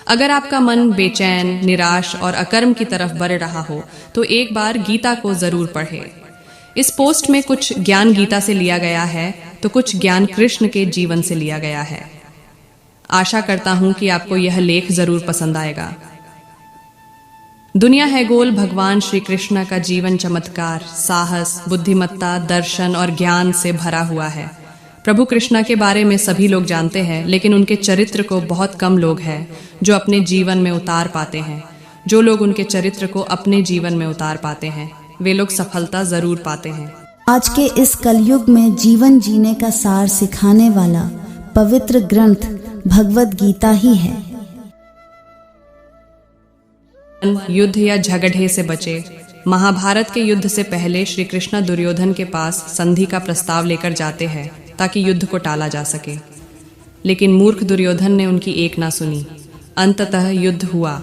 अगर आपका मन बेचैन, निराश और अकर्म की तरफ बढ़ रहा हो तो एक बार गीता को जरूर पढ़े। इस पोस्ट में कुछ ज्ञान गीता से लिया गया है तो कुछ ज्ञान कृष्ण के जीवन से लिया गया है। आशा करता हूं कि आपको यह लेख जरूर पसंद आएगा। दुनिया है गोल भगवान श्री कृष्ण का जीवन चमत्कार, साहस, बुद्धिमत्ता, दर्शन और ज्ञान से भरा हुआ है। प्रभु कृष्णा के बारे में सभी लोग जानते हैं, लेकिन उनके चरित्र को बहुत कम लोग हैं जो अपने जीवन में उतार पाते हैं। जो लोग उनके चरित्र को अपने जीवन में उतार पाते हैं वे लोग सफलता जरूर पाते हैं। आज के इस कलयुग में जीवन जीने का सार सिखाने वाला पवित्र ग्रंथ भगवद गीता ही है। युद्ध या झगड़े से बचे। महाभारत के युद्ध से पहले श्री कृष्ण दुर्योधन के पास संधि का प्रस्ताव लेकर जाते हैं ताकि युद्ध को टाला जा सके, लेकिन मूर्ख दुर्योधन ने उनकी एक ना सुनी। अंततः युद्ध हुआ।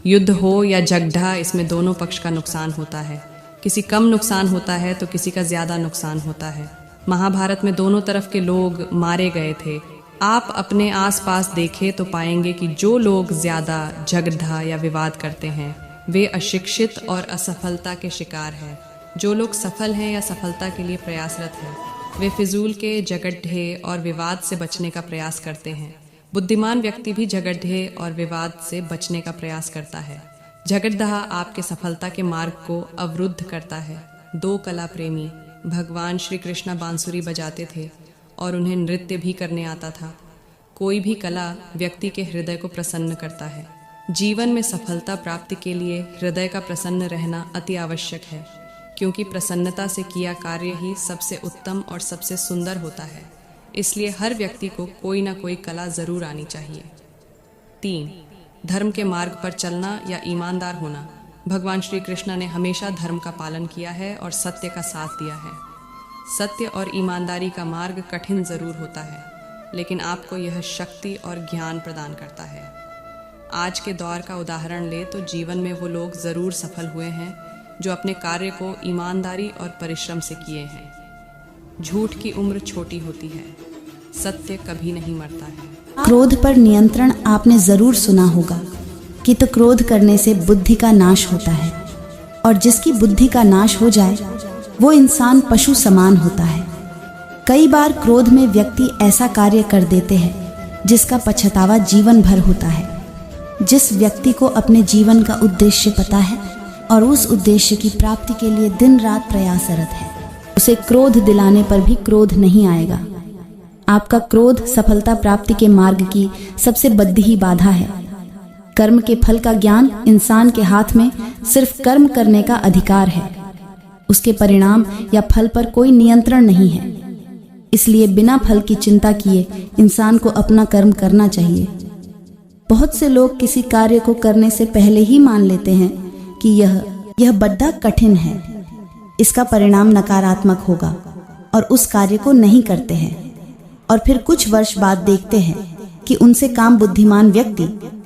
युद्ध हो या झगड़ा, इसमें दोनों पक्ष का नुकसान होता है। किसी कम नुकसान होता है तो किसी का ज्यादा नुकसान होता है। महाभारत में दोनों तरफ के लोग मारे गए थे। आप अपने आसपास देखें तो पाएंगे कि जो लोग ज्यादा झगड़ा या विवाद करते हैं वे अशिक्षित और असफलता के शिकार हैं। जो लोग सफल हैं या सफलता के लिए प्रयासरत हैं वे फिजूल के झगड़े और विवाद से बचने का प्रयास करते हैं। बुद्धिमान व्यक्ति भी झगड़े और विवाद से बचने का प्रयास करता है। झगड़ा आपके सफलता के मार्ग को अवरुद्ध करता है। दो कला प्रेमी भगवान श्री कृष्ण बांसुरी बजाते थे और उन्हें नृत्य भी करने आता था। कोई भी कला व्यक्ति के हृदय को प्रसन्न करता है। जीवन में सफलता प्राप्ति के लिए हृदय का प्रसन्न रहना अति आवश्यक है, क्योंकि प्रसन्नता से किया कार्य ही सबसे उत्तम और सबसे सुंदर होता है। इसलिए हर व्यक्ति को कोई ना कोई कला जरूर आनी चाहिए। 3. धर्म के मार्ग पर चलना या ईमानदार होना। भगवान श्री कृष्ण ने हमेशा धर्म का पालन किया है और सत्य का साथ दिया है। सत्य और ईमानदारी का मार्ग कठिन जरूर होता है, लेकिन आपको यह शक्ति और ज्ञान प्रदान करता है। आज के दौर का उदाहरण ले तो जीवन में वो लोग जरूर सफल हुए हैं जो अपने कार्य को ईमानदारी और परिश्रम से किए हैं। झूठ की उम्र छोटी होती है, सत्य कभी नहीं मरता है। क्रोध पर नियंत्रण आपने जरूर सुना होगा कि तो क्रोध करने से बुद्धि का नाश होता है, और जिसकी बुद्धि का नाश हो जाए वो इंसान पशु समान होता है। कई बार क्रोध में व्यक्ति ऐसा कार्य कर देते हैं जिसका पछतावा जीवन भर होता है। जिस व्यक्ति को अपने जीवन का उद्देश्य पता है और उस उद्देश्य की प्राप्ति के लिए दिन रात प्रयासरत है, उसे क्रोध दिलाने पर भी क्रोध नहीं आएगा। आपका क्रोध सफलता प्राप्ति के मार्ग की सबसे बड़ी ही बाधा है। कर्म के फल का ज्ञान इंसान के हाथ में सिर्फ कर्म करने का अधिकार है। उसके परिणाम या फल पर कोई नियंत्रण नहीं है। इसलिए बिना फल की चिंता किए इंसान को अपना कर्म करना चाहिए। बहुत से लोग किसी कार्य को करने से पहले ही मान लेते हैं कि यह बड़ा कठिन है, इसका परिणाम नकारात्मक होगा, और उस कार्य को नहीं करते हैं। और फिर कुछ वर्ष बाद देखते हैं कि उनसे काम बुद्धिमान व्यक्ति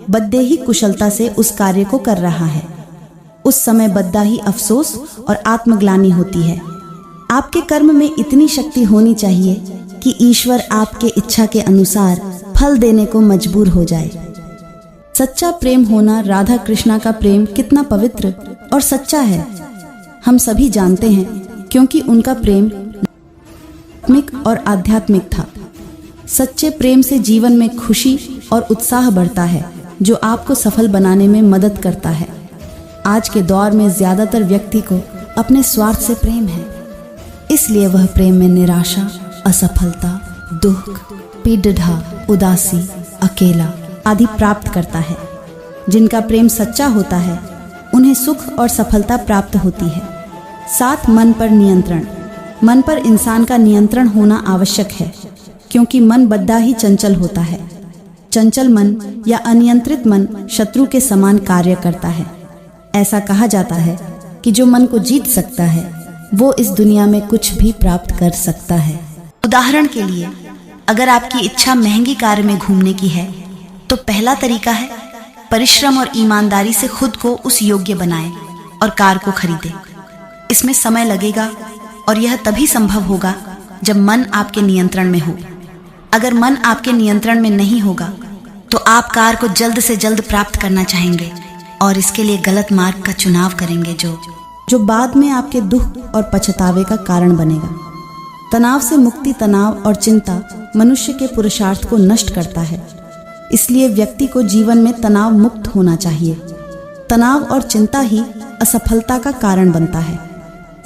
बद्दे ही कुशलता से उस कार्य को कर रहा है। उस समय बद्दा ही अफसोस और आत्मग्लानि होती है। आपके कर्म में इतनी शक्ति होनी चाहिए कि ईश्वर आपके इच्छा के अनुसार फल देने को मजबूर हो जाए। सच्चा प्रेम होना। राधा कृष्णा का प्रेम कितना पवित्र और सच्चा है हम सभी जानते हैं, क्योंकि उनका प्रेम आत्मिक और आध्यात्मिक था। सच्चे प्रेम से जीवन में खुशी और उत्साह बढ़ता है, जो आपको सफल बनाने में मदद करता है। आज के दौर में ज्यादातर व्यक्ति को अपने स्वार्थ से प्रेम है, इसलिए वह प्रेम में निराशा, असफलता, दुख, पीड़ा, उदासी, अकेला आदि प्राप्त करता है। जिनका प्रेम सच्चा होता है उन्हें सुख और सफलता प्राप्त होती है। 7. मन पर नियंत्रण। मन पर इंसान का नियंत्रण होना आवश्यक है, क्योंकि मन बद्दा ही चंचल होता है। चंचल मन या अनियंत्रित मन शत्रु के समान कार्य करता है। ऐसा कहा जाता है कि जो मन को जीत सकता है वो इस दुनिया में कुछ भी प्राप्त कर सकता है। उदाहरण के लिए, अगर आपकी इच्छा महंगी कार में घूमने की है तो पहला तरीका है परिश्रम और ईमानदारी से खुद को उस योग्य बनाएं और कार को खरीदें। इसमें समय लगेगा और यह तभी संभव होगा जब मन आपके नियंत्रण में हो। अगर मन आपके नियंत्रण में नहीं होगा तो आप कार को जल्द से जल्द प्राप्त करना चाहेंगे और इसके लिए गलत मार्ग का चुनाव करेंगे जो बाद में आपके दुख और पछतावे का कारण बनेगा। तनाव से मुक्ति, तनाव और चिंता मनुष्य के पुरुषार्थ को नष्ट करता है। इसलिए व्यक्ति को जीवन में तनाव मुक्त होना चाहिए। तनाव और चिंता ही असफलता का कारण बनता है।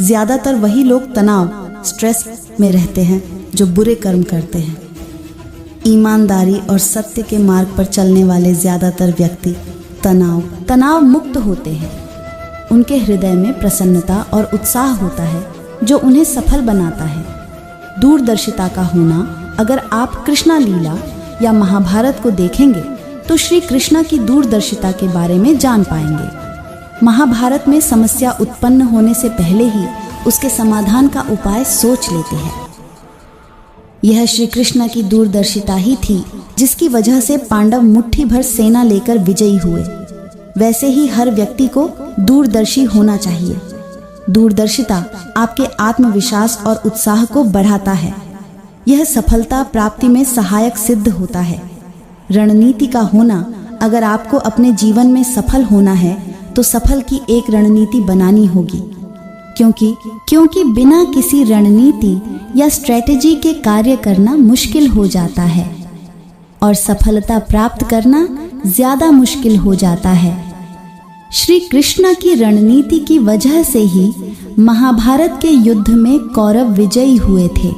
ज्यादातर वही लोग तनाव, स्ट्रेस में रहते हैं जो बुरे कर्म करते हैं। ईमानदारी और सत्य के मार्ग पर चलने वाले ज्यादातर व्यक्ति तनाव मुक्त होते हैं। उनके हृदय में प्रसन्नता और उत्साह होता है जो उन्हें सफल बनाता है। दूरदर्शिता का होना, अगर आप कृष्णा लीला या महाभारत को देखेंगे तो श्री कृष्णा की दूरदर्शिता के बारे में जान पाएंगे। महाभारत में समस्या उत्पन्न होने से पहले ही उसके समाधान का उपाय सोच लेते हैं। यह श्री कृष्ण की दूरदर्शिता ही थी जिसकी वजह से पांडव मुट्ठी भर सेना लेकर विजयी हुए। वैसे ही हर व्यक्ति को दूरदर्शी होना चाहिए। दूरदर्शिता आपके आत्मविश्वास और उत्साह को बढ़ाता है। यह सफलता प्राप्ति में सहायक सिद्ध होता है। रणनीति का होना, अगर आपको अपने जीवन में सफल होना है तो सफल की एक रणनीति बनानी होगी, क्योंकि बिना किसी रणनीति या स्ट्रेटेजी के कार्य करना मुश्किल हो जाता है और सफलता प्राप्त करना ज्यादा मुश्किल हो जाता है। श्री कृष्ण की रणनीति की वजह से ही महाभारत के युद्ध में कौरव विजयी हुए थे।